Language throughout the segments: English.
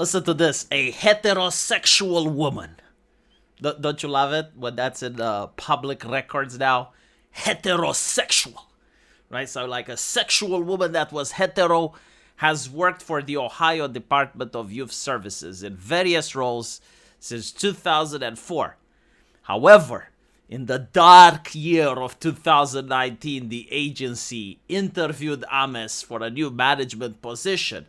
Listen to this. A heterosexual woman. Don't you love it when that's in public records now? Heterosexual. Right? So, like a sexual woman that was hetero has worked for the Ohio Department of Youth Services in various roles since 2004. However, in the dark year of 2019, the agency interviewed Ames for a new management position,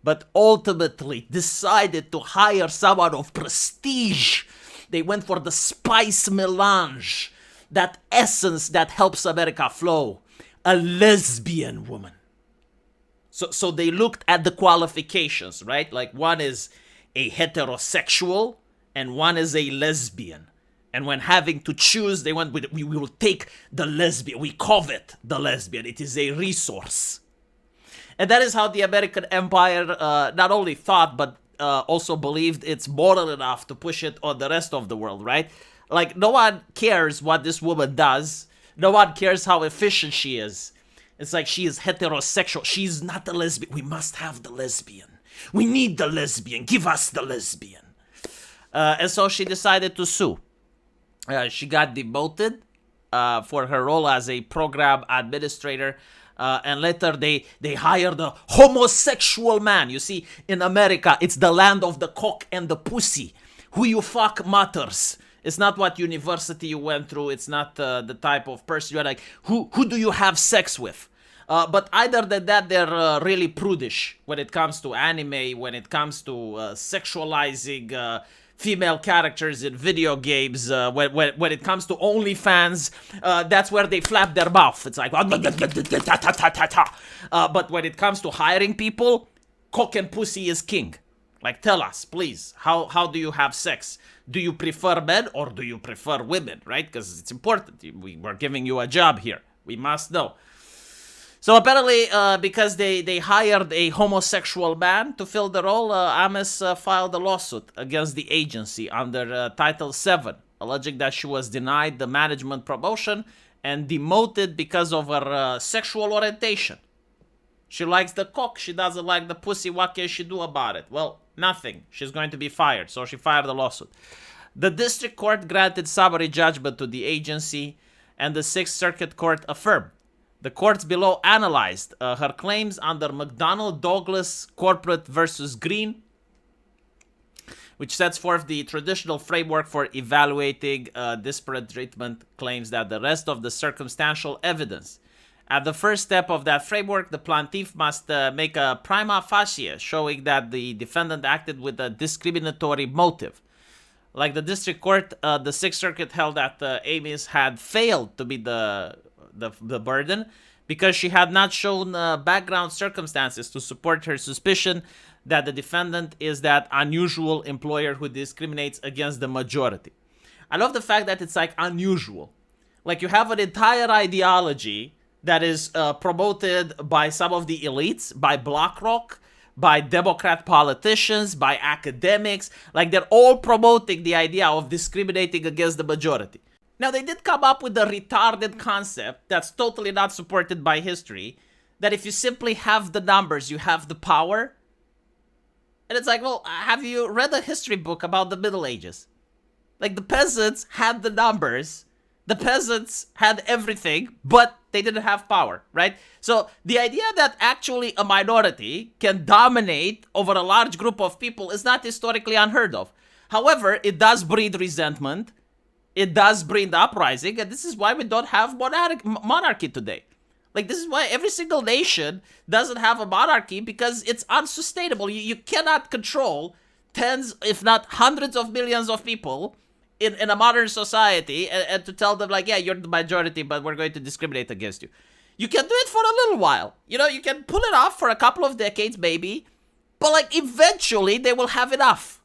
but ultimately decided to hire someone of prestige. They went for the spice melange, that essence that helps America flow. A lesbian woman. So they looked at the qualifications, right? Like one is a heterosexual and one is a lesbian. And when having to choose, they went with, we will take the lesbian. We covet the lesbian. It is a resource. And that is how the American empire not only thought, but also believed it's moral enough to push it on the rest of the world, right? Like, no one cares what this woman does. No one cares how efficient she is. It's like she is heterosexual. She's not a lesbian. We must have the lesbian. We need the lesbian. Give us the lesbian. And so she decided to sue. She got demoted for her role as a program administrator. And later they hired a homosexual man. You see, in America, it's the land of the cock and the pussy. Who you fuck matters. It's not what university you went through. It's not the type of person you're like. Who do you have sex with? But either than that, they're really prudish when it comes to anime, when it comes to sexualizing female characters in video games, when it comes to OnlyFans, that's where they flap their mouth. It's like, but when it comes to hiring people, cock and pussy is king. Like, tell us, please, how do you have sex? Do you prefer men or do you prefer women, right? Because it's important. We're giving you a job here. We must know. So apparently, because they hired a homosexual man to fill the role, Ames filed a lawsuit against the agency under Title VII, alleging that she was denied the management promotion and demoted because of her sexual orientation. She likes the cock, she doesn't like the pussy, what can she do about it? Well, nothing. She's going to be fired, so she filed a lawsuit. The district court granted summary judgment to the agency, and the Sixth Circuit Court affirmed. The courts below analyzed her claims under McDonnell Douglas Corporate versus Green, which sets forth the traditional framework for evaluating disparate treatment claims that the rest of the circumstantial evidence. At the first step of that framework, the plaintiff must make a prima facie showing that the defendant acted with a discriminatory motive. Like the district court, the Sixth Circuit held that Ames had failed to meet the burden because she had not shown background circumstances to support her suspicion that the defendant is that unusual employer who discriminates against the majority. I love the fact that it's like unusual. Like you have an entire ideology that is promoted by some of the elites, by BlackRock, by Democrat politicians, by academics. Like they're all promoting the idea of discriminating against the majority. Now, they did come up with a retarded concept that's totally not supported by history, that if you simply have the numbers, you have the power. And it's like, well, have you read a history book about the Middle Ages? Like, the peasants had the numbers, the peasants had everything, but they didn't have power, right? So, the idea that actually a minority can dominate over a large group of people is not historically unheard of. However, it does breed resentment. It does bring the uprising, and this is why we don't have monarchy today. Like, this is why every single nation doesn't have a monarchy, because it's unsustainable. You cannot control tens, if not hundreds of millions of people in a modern society and to tell them, like, yeah, you're the majority, but we're going to discriminate against you. You can do it for a little while. You know, you can pull it off for a couple of decades, maybe, but, like, eventually they will have enough.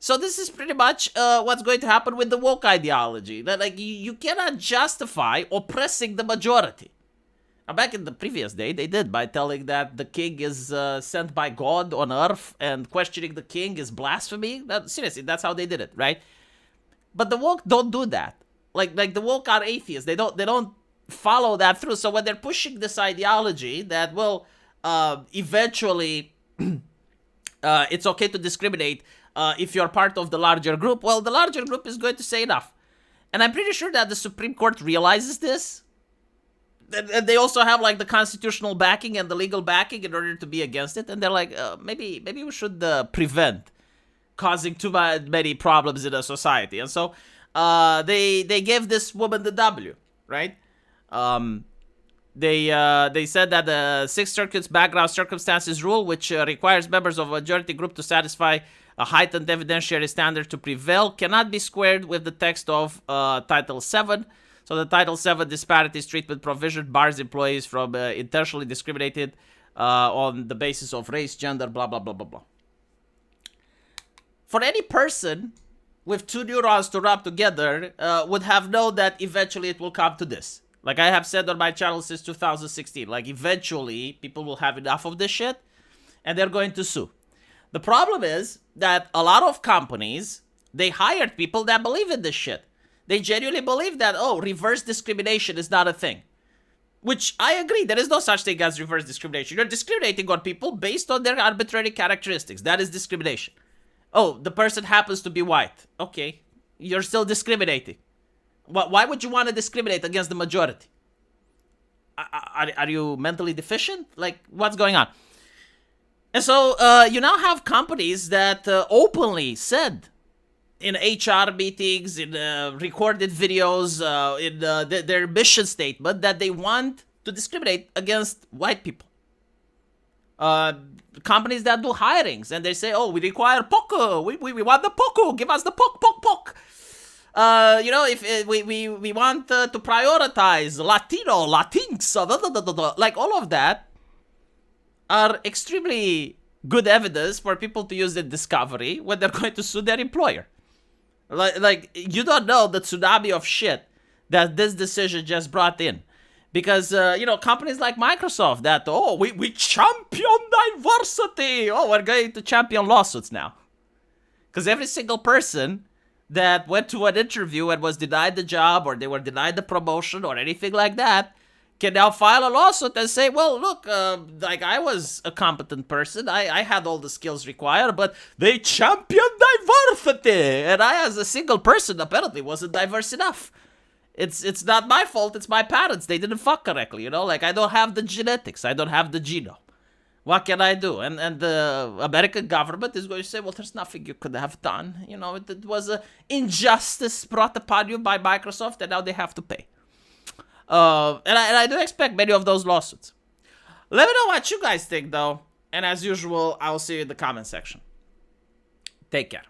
So this is pretty much what's going to happen with the woke ideology. That, like, you cannot justify oppressing the majority. Now, back in the previous day, they did by telling that the king is sent by God on earth, and questioning the king is blasphemy. Seriously, that's how they did it, right? But the woke don't do that. Like the woke are atheists. They don't follow that through. So when they're pushing this ideology that will eventually it's okay to discriminate if you're part of the larger group. Well, the larger group is going to say enough. And I'm pretty sure that the Supreme Court realizes this. And they also have like the constitutional backing and the legal backing in order to be against it. And they're like, maybe we should prevent causing too many problems in a society. And so they gave this woman the W, right? They said that the Sixth Circuit's background circumstances rule, which requires members of a majority group to satisfy a heightened evidentiary standard to prevail, cannot be squared with the text of Title VII. So the Title VII disparities treatment provision bars employees from intentionally discriminated on the basis of race, gender, blah, blah, blah, blah, blah. For any person with two neurons to rub together would have known that eventually it will come to this. Like I have said on my channel since 2016, like eventually people will have enough of this shit and they're going to sue. The problem is that a lot of companies, they hired people that believe in this shit. They genuinely believe that, oh, reverse discrimination is not a thing. Which I agree, there is no such thing as reverse discrimination. You're discriminating on people based on their arbitrary characteristics. That is discrimination. Oh, the person happens to be white. Okay, you're still discriminating. Why would you want to discriminate against the majority? Are you mentally deficient? Like, what's going on? And so you now have companies that openly said in HR meetings, in recorded videos, in their mission statement that they want to discriminate against white people. Companies that do hirings and they say, oh, we require POC. We want the POC. Give us the POC. If we want to prioritize Latino, Latinx, like all of that are extremely good evidence for people to use in discovery when they're going to sue their employer. Like you don't know the tsunami of shit that this decision just brought in. Because, companies like Microsoft that, oh, we champion diversity. Oh, we're going to champion lawsuits now. Because every single person that went to an interview and was denied the job or they were denied the promotion or anything like that can now file a lawsuit and say, well, look, I was a competent person. I had all the skills required, but they championed diversity. And I, as a single person, apparently wasn't diverse enough. It's not my fault. It's my parents. They didn't fuck correctly, I don't have the genetics. I don't have the genome. What can I do? And the American government is going to say, well, there's nothing you could have done. It was an injustice brought upon you by Microsoft, and now they have to pay. And I do expect many of those lawsuits. Let me know what you guys think, though. And as usual, I'll see you in the comment section. Take care.